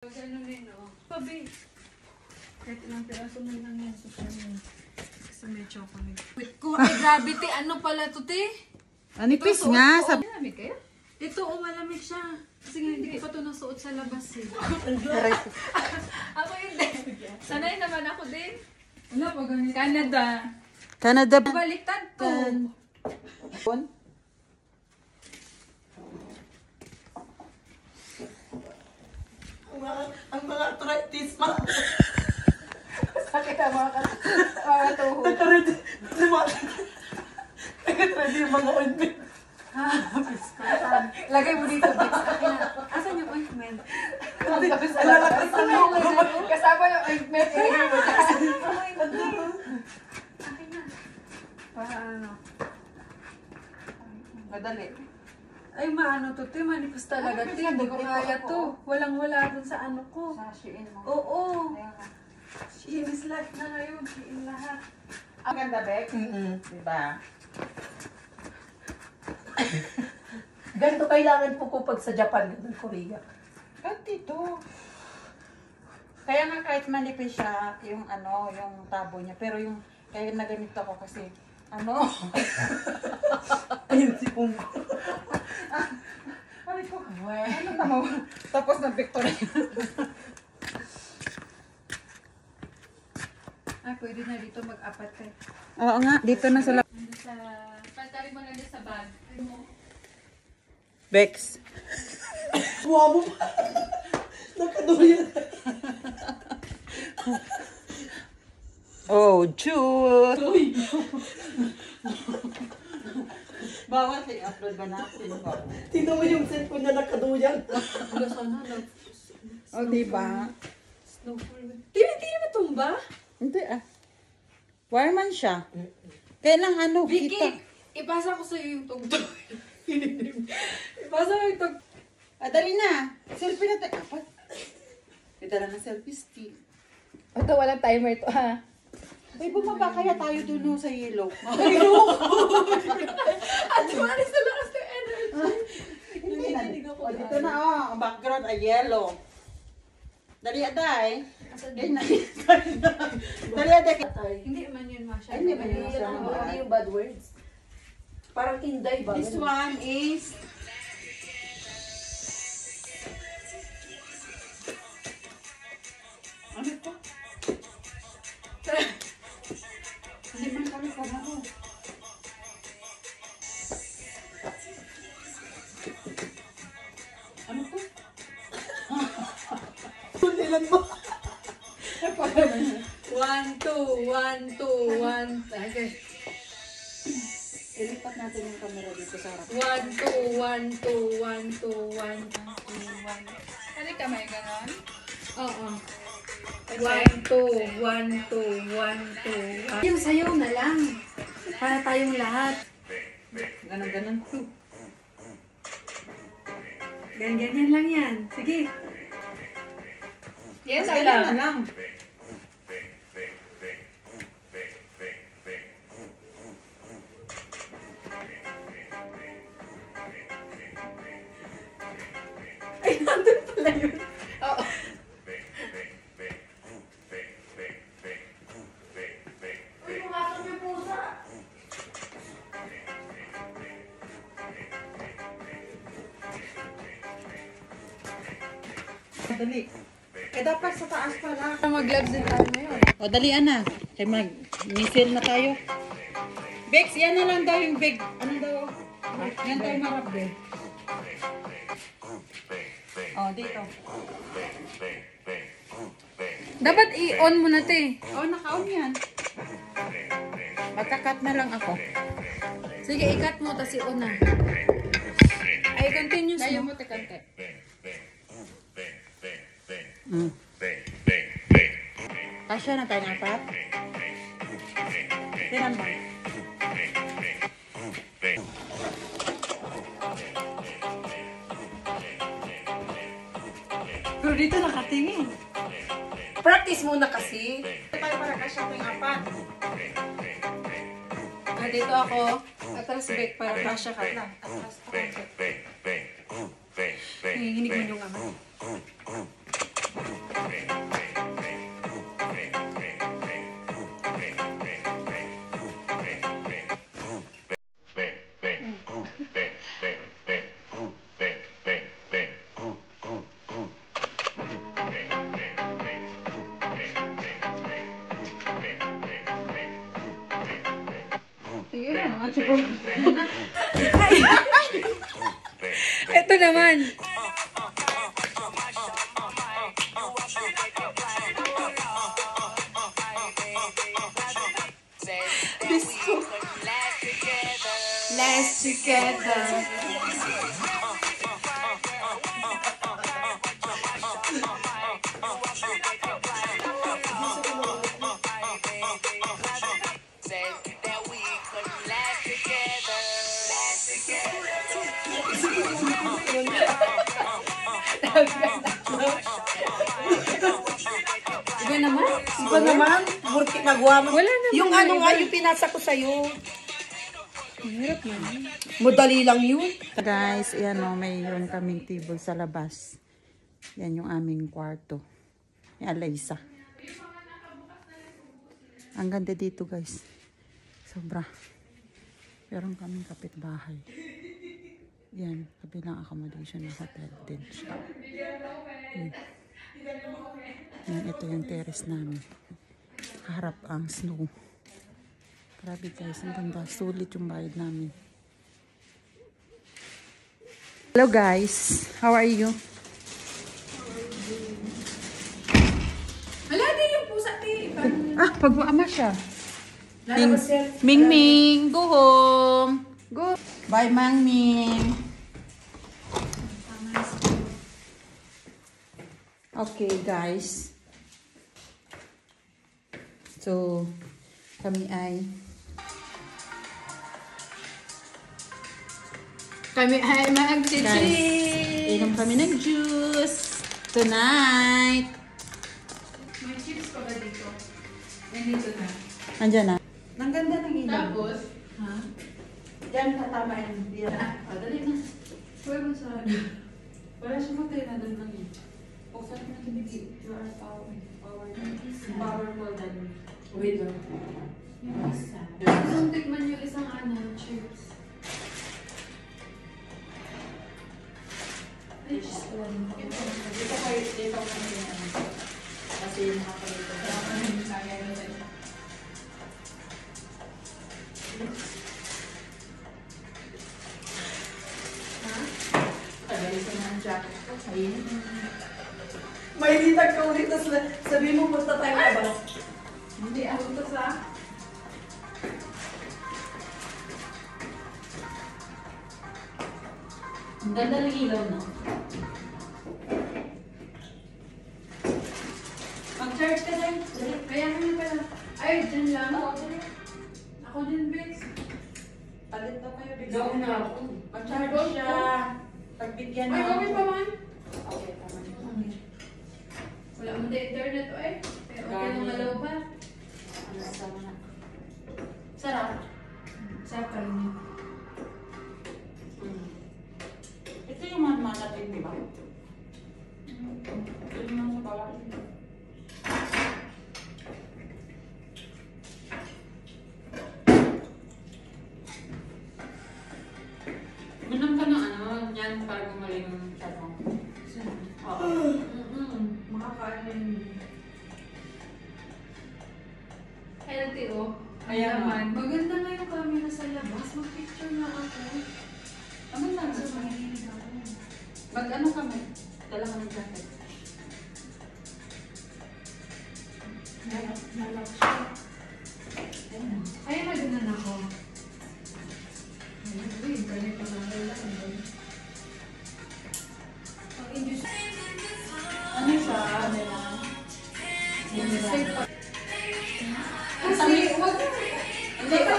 Ano rin, oh. Pabi. Kahit ilang piraso mo lang yan sa kanya. Kasi may chocolate. Wait ko, ay gravity. Ano pala to, te? Anipis nga. Malamig kayo? Ito, malamig siya. Kasi nga, hindi ko pa ito nasuot sa labas, eh. Ako hindi. Sanay naman ako din. Wala pa ganito. Canada. Baliktad to. Ang mga arthritis, Sakit ang mga tuhod. nag-ready yung mga ointment. Lagay mo dito, Bex. Asan yung ointment? Kasama yung ointment. Ilagay mo dyan. Akin na. Para ano? Madali. Ay, maano to, te. Manipis talaga, te. Hindi ko kaya to. Walang-wala dun sa ano ko. Sa Shein mo. Oo. Shein is lahat na ngayon. Shein lahat. Ang ganda, Beck. Diba? Ganito kailangan po pag sa Japan ng Korea. At dito. Kaya nga kahit manipis siya, yung ano, yung tabo niya. Pero yung, kaya na ganito ako kasi, ano? Ayun si Pungko. Ay ko, ano tama mo? Tapos na Victoria. Ay, pwede na dito mag-apat eh. Oo nga, dito na sa Pantari mo na din sa bag. Bex. Buwa mo pa. Nakaduyan. Oh, shoot! Uy. Bawat i-upload ba natin? Tingnan mo yung cellphone niya nakaduyan. Wala sana lang. O, diba? Snowfall. Hindi na matumba? Hindi ah. Wireman siya. Kaya lang ano, Vicky, kita. ipasa ko sa'yo yung tugtog. Ipasa mo yung tugtog. Ah, dali na. Selfie na tayo. Apat. May dala na selfie stick. Ito, walang timer to, ha? Uy, bumaba kaya tayo dun sa yellow. At tumalis na lakas ng energy. Hindi na. O, dito na oh. Ang background ay yellow. Dali aday. Dali na. Dali aday. Hindi man yun masyado. Hindi man yun masyado. Ano yung bad words? Parang Inday ba? This one is... Ano ito? Hindi man kami pagano. Ano to? Ilan mo? 1, 2, 1, 2, 1. Okay. Ilipat natin yung camera dito sa harap. 1, 2, 1, 2, 1, 2, 1, 2, 1. Ano ka may ganon? Oo. 1, 2, 1, 2, 1, 2, 1. Yung sayaw na lang. Para tayong lahat. Ganon-ganon. Ganyan lang yan. Sige. Yes, Ganyan na lang. Ay, nandun pala yun. Oo. Uy, pumasok yung pusa. Dali. Eh, dapat sa taas pala. Mag-gloves din tayo ngayon. O, dalian na. Kaya mag-missile na tayo. Bex, yan na lang daw yung big. Ano daw? Yan daw marap, Bex. O, dito. Dapat i-on mo na, te. O, naka-on yan. Magka-cut na lang ako. Sige, i-cut mo, tas i-on na. Ay, continuous Kaya mo. mo, tekante. Kasya na tayo ng apat. Tinan mo. Pero dito nakatingin. Practice muna kasi. Tayo para kasya ng apat. Ah, dito ako. Atras back para kasya ka. Atras pa. Nanginginig mo yung ama. Ito naman. Last together. Iba naman. Iba naman, burkit nagawa mo. Wala naman. Yung ano nga, yung pinasa ko sa'yo. Mahirap naman. Madali lang yun. Guys, ayan o, mayroon kaming table sa labas. Yan yung aming kwarto. Ni Alaysa. Ang ganda dito guys. Sobra. Meron kaming kapitbahay. Yan, kabilang accommodation ng hotel din siya. Yan, ito yung terrace namin. Harap ang snow. Grabe guys, ang ganda. Sulit yung bayad namin. Hello guys, how are you? Wala din yung pusa, te. Ah, pagbuama siya. Ming Ming, go home. Go. Bye, Mang Ming. Okay, guys. So, kami ay mag-chill. Inom kami ng juice tonight. May chips pa ba dito? Nandito na. Andyan na. Ang ganda ng ilaw. Tapos, Ha? Diyan tatama yan. Diyan. Dali na. wala mo sa Wala siya matay na doon lang yun. Buksan mo na tibig. You are powerful than... Wait lang. yung isa. Gusto tikman yung isang chips. Ay, Diyos ko. Dito kayo, dito kayo yan. Kasi nakakalito. Tagalitin na ang jacket ko. Ayun. May litag ka ulit, tapos sabihin mo, punta tayo labas. Hindi, ako to sa... Ang ganda ng ilaw, no? Mag-charge ka din. Kaya naman pala. Ay, dyan lang. Ako din, Bex. Palit daw kayo, bigyan. Doon na ako. Mag-charge siya. Pagbigyan Ay, mo. bakit pa man? Okay, tama. Wala mo na internet, oy. Pero okay lang malaw pa. Ano, sama na. Sarap. Sarap ka rin yun. Ito yung man natin, di ba? Ito yung sa bawah. Minam ka ng ano, yan para gumaling yung chat mo. Oo. Makakain. Healthy, oh. Kaya naman. Maganda nga yung camera sa labas. Mag-picture na ako. Ano lang? Kasi mahihinig ako. Mag-ano kami? Dala ka ng jacket. Nalak siya. Kaya maganan ako. Uy, galing pa na lang. Pag-induce. Ano siya? Ano lang? Kasi, wag. Hindi ka.